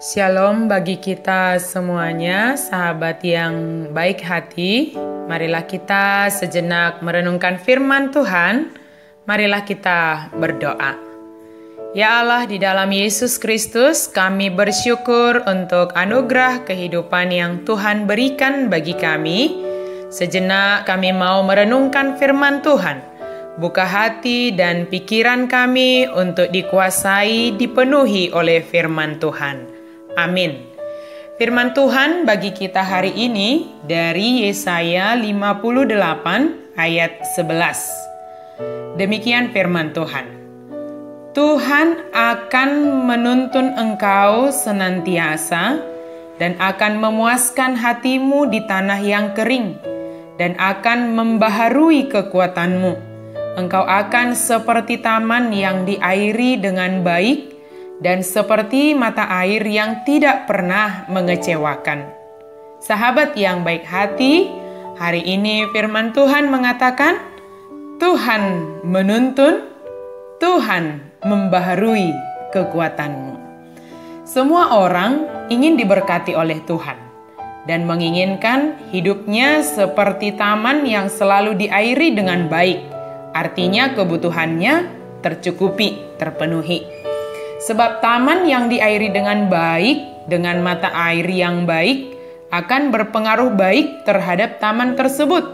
Shalom bagi kita semuanya, sahabat yang baik hati. Marilah kita sejenak merenungkan firman Tuhan. Marilah kita berdoa. Ya Allah, di dalam Yesus Kristus, kami bersyukur untuk anugerah kehidupan yang Tuhan berikan bagi kami. Sejenak kami mau merenungkan firman Tuhan. Buka hati dan pikiran kami untuk dikuasai, dipenuhi oleh firman Tuhan. Amin. Firman Tuhan bagi kita hari ini dari Yesaya 58 ayat 11. Demikian firman Tuhan. Tuhan akan menuntun engkau senantiasa dan akan memuaskan hatimu di tanah yang kering dan akan membaharui kekuatanmu. Engkau akan seperti taman yang diairi dengan baik dan seperti mata air yang tidak pernah mengecewakan. Sahabat yang baik hati, hari ini firman Tuhan mengatakan, Tuhan menuntun, Tuhan membaharui kekuatanmu. Semua orang ingin diberkati oleh Tuhan dan menginginkan hidupnya seperti taman yang selalu diairi dengan baik. Artinya kebutuhannya tercukupi, terpenuhi. Sebab taman yang diairi dengan baik, dengan mata air yang baik, akan berpengaruh baik terhadap taman tersebut.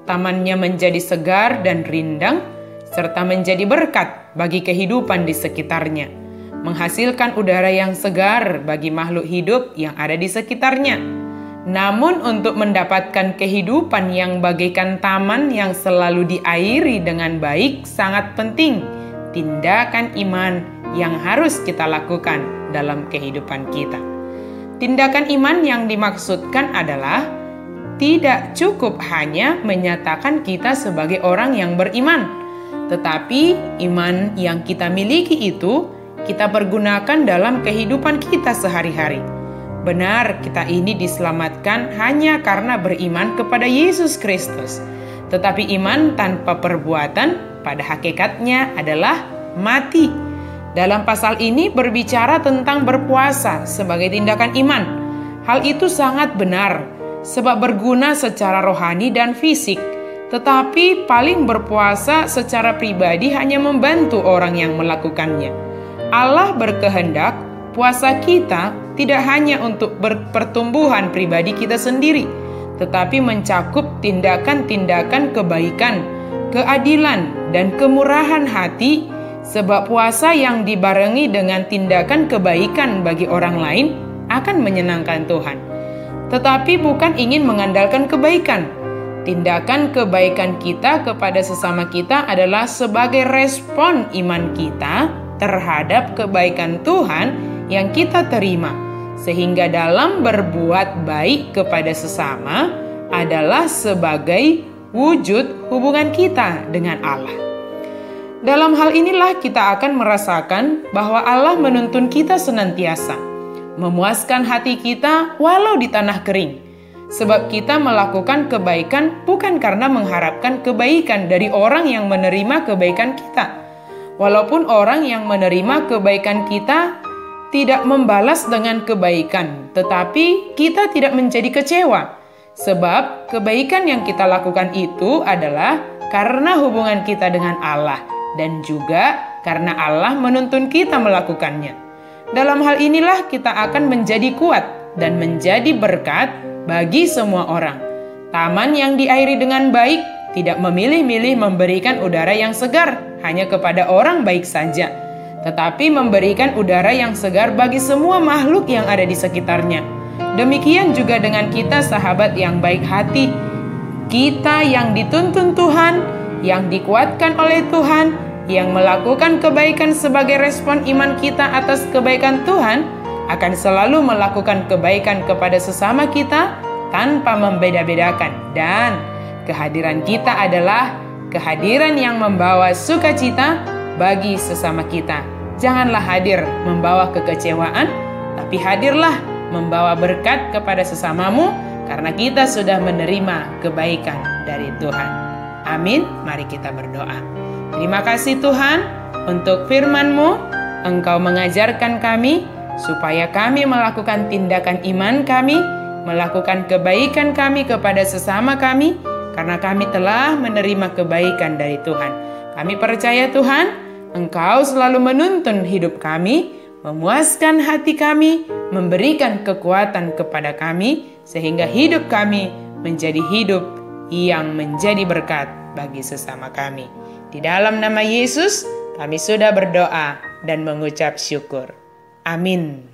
Tamannya menjadi segar dan rindang, serta menjadi berkat bagi kehidupan di sekitarnya. Menghasilkan udara yang segar bagi makhluk hidup yang ada di sekitarnya. Namun untuk mendapatkan kehidupan yang bagaikan taman yang selalu diairi dengan baik, sangat penting tindakan iman yang harus kita lakukan dalam kehidupan kita. Tindakan iman yang dimaksudkan adalah tidak cukup hanya menyatakan kita sebagai orang yang beriman, tetapi iman yang kita miliki itu kita pergunakan dalam kehidupan kita sehari-hari. Benar, kita ini diselamatkan hanya karena beriman kepada Yesus Kristus. Tetapi iman tanpa perbuatan pada hakikatnya adalah mati. Dalam pasal ini berbicara tentang berpuasa sebagai tindakan iman. Hal itu sangat benar, sebab berguna secara rohani dan fisik. Tetapi paling berpuasa secara pribadi hanya membantu orang yang melakukannya. Allah berkehendak puasa kita tidak hanya untuk pertumbuhan pribadi kita sendiri, tetapi mencakup tindakan-tindakan kebaikan, keadilan, dan kemurahan hati. Sebab puasa yang dibarengi dengan tindakan kebaikan bagi orang lain akan menyenangkan Tuhan. Tetapi bukan ingin mengandalkan kebaikan. Tindakan kebaikan kita kepada sesama kita adalah sebagai respon iman kita terhadap kebaikan Tuhan yang kita terima. Sehingga dalam berbuat baik kepada sesama adalah sebagai wujud hubungan kita dengan Allah. Dalam hal inilah kita akan merasakan bahwa Allah menuntun kita senantiasa, memuaskan hati kita walau di tanah kering. Sebab kita melakukan kebaikan bukan karena mengharapkan kebaikan dari orang yang menerima kebaikan kita. Walaupun orang yang menerima kebaikan kita tidak membalas dengan kebaikan, tetapi kita tidak menjadi kecewa. Sebab kebaikan yang kita lakukan itu adalah karena hubungan kita dengan Allah. Dan juga karena Allah menuntun kita melakukannya. Dalam hal inilah kita akan menjadi kuat dan menjadi berkat bagi semua orang. Taman yang diairi dengan baik tidak memilih-milih memberikan udara yang segar hanya kepada orang baik saja, tetapi memberikan udara yang segar bagi semua makhluk yang ada di sekitarnya. Demikian juga dengan kita, sahabat yang baik hati. Kita yang dituntun Tuhan, yang dikuatkan oleh Tuhan, yang melakukan kebaikan sebagai respon iman kita atas kebaikan Tuhan, akan selalu melakukan kebaikan kepada sesama kita tanpa membeda-bedakan. Dan kehadiran kita adalah kehadiran yang membawa sukacita bagi sesama kita. Janganlah hadir membawa kekecewaan, tapi hadirlah membawa berkat kepada sesamamu karena kita sudah menerima kebaikan dari Tuhan. Amin. Mari kita berdoa. Terima kasih Tuhan untuk firman-Mu. Engkau mengajarkan kami supaya kami melakukan tindakan iman kami, melakukan kebaikan kami kepada sesama kami, karena kami telah menerima kebaikan dari Tuhan. Kami percaya Tuhan, Engkau selalu menuntun hidup kami, memuaskan hati kami, memberikan kekuatan kepada kami, sehingga hidup kami menjadi hidup yang menjadi berkat bagi sesama kami. Di dalam nama Yesus, kami sudah berdoa dan mengucap syukur. Amin.